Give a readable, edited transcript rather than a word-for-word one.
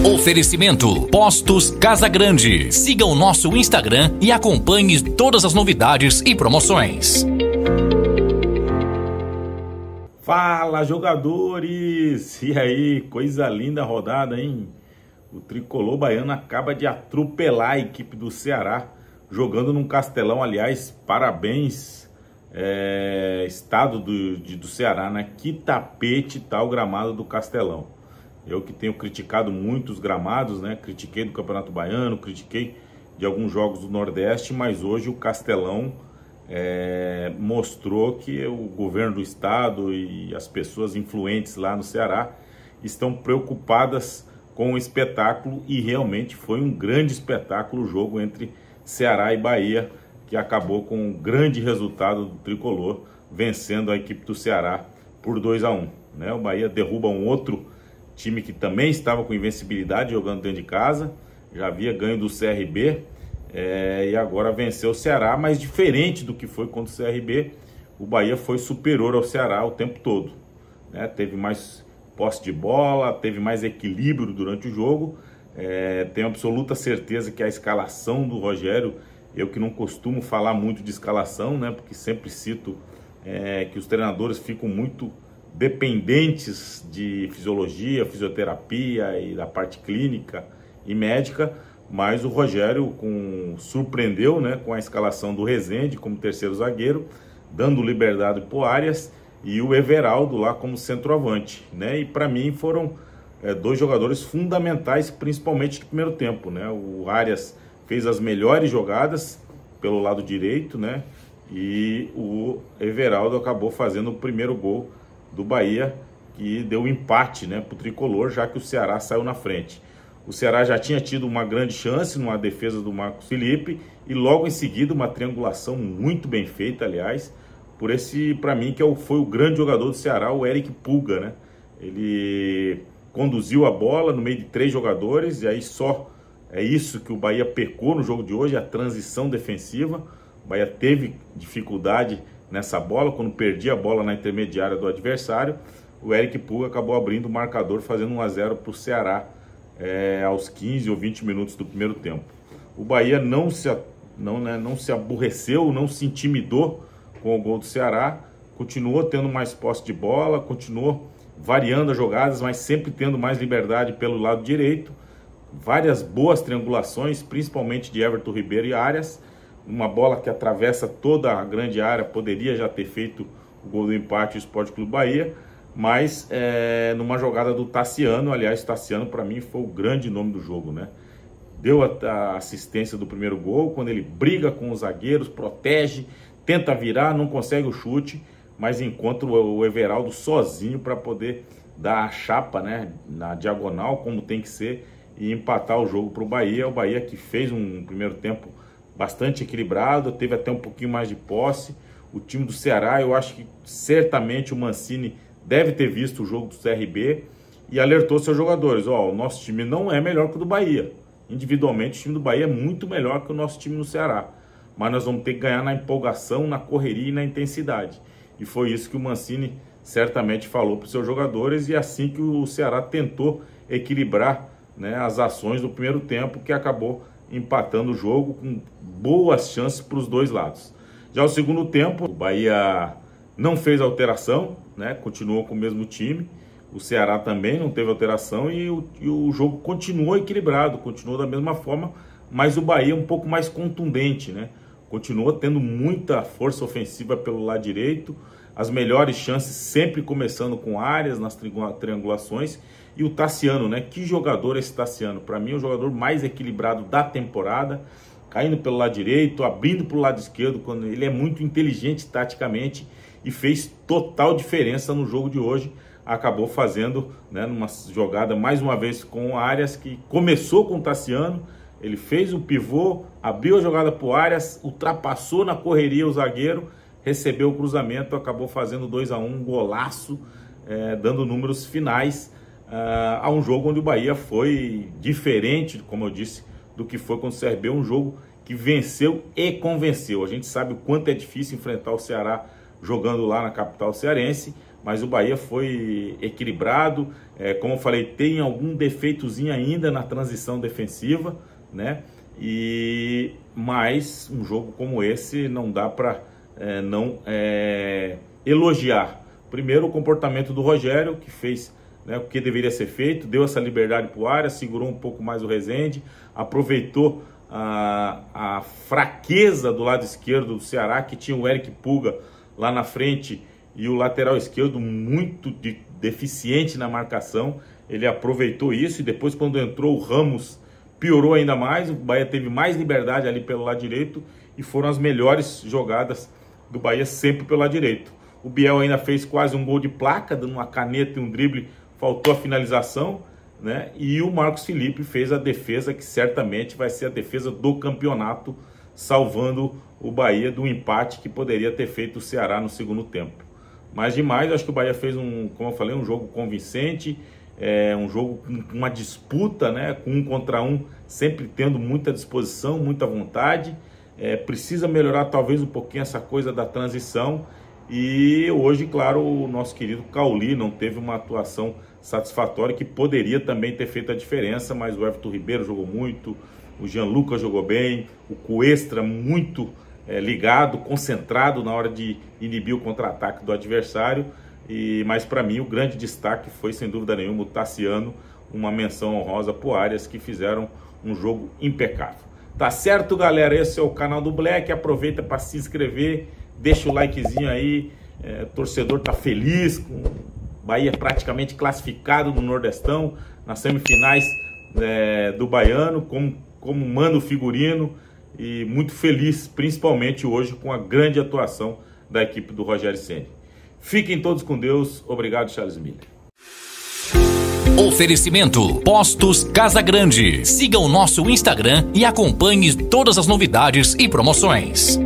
Oferecimento Postos Casa Grande. Siga o nosso Instagram e acompanhe todas as novidades e promoções. Fala, jogadores! E aí, coisa linda a rodada, hein? O tricolor baiano acaba de atropelar a equipe do Ceará, jogando num Castelão. Aliás, parabéns, estado do Ceará, né? Que tapete tá o gramado do Castelão. Eu que tenho criticado muitos gramados, né? Critiquei do Campeonato Baiano, critiquei de alguns jogos do Nordeste, mas hoje o Castelão mostrou que o governo do estado e as pessoas influentes lá no Ceará estão preocupadas com o espetáculo, e realmente foi um grande espetáculo o jogo entre Ceará e Bahia, que acabou com um grande resultado do tricolor, vencendo a equipe do Ceará por 2-1, né? O Bahia derruba um outro time que também estava com invencibilidade jogando dentro de casa, já havia ganho do CRB, e agora venceu o Ceará, mas diferente do que foi contra o CRB, o Bahia foi superior ao Ceará o tempo todo, né? Teve mais posse de bola, teve mais equilíbrio durante o jogo. Tenho absoluta certeza que a escalação do Rogério, eu que não costumo falar muito de escalação, né? Porque sempre cito que os treinadores ficam muito dependentes de fisiologia, fisioterapia e da parte clínica e médica, mas o Rogério surpreendeu, né, com a escalação do Rezende como terceiro zagueiro, dando liberdade para o Arias e o Everaldo lá como centroavante, né? E para mim foram dois jogadores fundamentais, principalmente no primeiro tempo, né? O Arias fez as melhores jogadas pelo lado direito, né? E o Everaldo acabou fazendo o primeiro gol do Bahia, que deu um empate, né, para o tricolor, já que o Ceará saiu na frente. O Ceará já tinha tido uma grande chance numa defesa do Marcos Felipe e logo em seguida uma triangulação muito bem feita, aliás, por esse, para mim, que foi o grande jogador do Ceará, o Eric Pulga, né? Ele conduziu a bola no meio de 3 jogadores, e aí só é isso que o Bahia pecou no jogo de hoje, a transição defensiva. O Bahia teve dificuldade nessa bola, quando perdia a bola na intermediária do adversário. O Eric Pulga acabou abrindo o marcador, fazendo 1-0 para o Ceará aos 15 ou 20 minutos do primeiro tempo. O Bahia não se aborreceu, não se intimidou com o gol do Ceará, continuou tendo mais posse de bola, continuou variando as jogadas, mas sempre tendo mais liberdade pelo lado direito. Várias boas triangulações, principalmente de Everton Ribeiro e Arias. Uma bola que atravessa toda a grande área, poderia já ter feito o gol do empate do Sport Clube Bahia, mas numa jogada do Tassiano. Aliás, Tassiano para mim foi o grande nome do jogo, né? Deu a assistência do primeiro gol, quando ele briga com os zagueiros, protege, tenta virar, não consegue o chute, mas encontra o Everaldo sozinho para poder dar a chapa, né, na diagonal, como tem que ser, e empatar o jogo para o Bahia. O Bahia que fez um primeiro tempo bastante equilibrado, teve até um pouquinho mais de posse. O time do Ceará, eu acho que certamente o Mancini deve ter visto o jogo do CRB e alertou seus jogadores: ó, o nosso time não é melhor que o do Bahia. Individualmente o time do Bahia é muito melhor que o nosso time no Ceará, mas nós vamos ter que ganhar na empolgação, na correria e na intensidade. E foi isso que o Mancini certamente falou para os seus jogadores, e assim que o Ceará tentou equilibrar, né, as ações do primeiro tempo, que acabou empatando o jogo com boas chances para os dois lados. Já o segundo tempo, o Bahia não fez alteração, né, continuou com o mesmo time. O Ceará também não teve alteração e o jogo continuou equilibrado, continuou da mesma forma, mas o Bahia um pouco mais contundente, né? Continuou tendo muita força ofensiva pelo lado direito, as melhores chances sempre começando com Arias nas triangulações. E o Tassiano, né? Que jogador esse Tassiano? Para mim é o jogador mais equilibrado da temporada, caindo pelo lado direito, abrindo para o lado esquerdo, quando ele é muito inteligente taticamente e fez total diferença no jogo de hoje. Acabou fazendo, né, numa jogada mais uma vez com o Arias, que começou com o Tassiano. Ele fez o pivô, abriu a jogada para o Arias, ultrapassou na correria o zagueiro, recebeu o cruzamento, acabou fazendo 2-1, um golaço, dando números finais a um jogo onde o Bahia foi diferente, como eu disse, do que foi contra o CRB, um jogo que venceu e convenceu. A gente sabe o quanto é difícil enfrentar o Ceará jogando lá na capital cearense, mas o Bahia foi equilibrado. Como eu falei, tem algum defeitozinho ainda na transição defensiva, né? Mas um jogo como esse não dá para não elogiar. Primeiro, o comportamento do Rogério, que fez, né, o que deveria ser feito, deu essa liberdade para o Arias, segurou um pouco mais o Rezende, aproveitou a fraqueza do lado esquerdo do Ceará, que tinha o Eric Pulga lá na frente e o lateral esquerdo muito deficiente na marcação. Ele aproveitou isso e depois, quando entrou o Ramos, piorou ainda mais. O Bahia teve mais liberdade ali pelo lado direito e foram as melhores jogadas do Bahia sempre pelo lado direito. O Biel ainda fez quase um gol de placa, dando uma caneta e um drible, faltou a finalização, né? E o Marcos Felipe fez a defesa que certamente vai ser a defesa do campeonato, salvando o Bahia do empate que poderia ter feito o Ceará no segundo tempo. Mas demais, acho que o Bahia fez como eu falei, um jogo convincente, um jogo com uma disputa, né? Com 1 contra 1, sempre tendo muita disposição, muita vontade. Precisa melhorar talvez um pouquinho essa coisa da transição. E hoje, claro, o nosso querido Cauli não teve uma atuação satisfatória, que poderia também ter feito a diferença, mas o Everton Ribeiro jogou muito, o Jean Lucas jogou bem, o Cuestra muito ligado, concentrado na hora de inibir o contra-ataque do adversário. Mas para mim o grande destaque foi, sem dúvida nenhuma, o Tassiano, uma menção honrosa para o Arias, que fizeram um jogo impecável. Tá certo, galera? Esse é o canal do Black, aproveita para se inscrever, deixa o likezinho aí, torcedor tá feliz com o Bahia praticamente classificado no Nordestão, nas semifinais do Baiano, como manda o figurino, e muito feliz, principalmente hoje, com a grande atuação da equipe do Rogério Ceni. Fiquem todos com Deus. Obrigado, Charles Miller. Oferecimento Postos Casa Grande. Siga o nosso Instagram e acompanhe todas as novidades e promoções.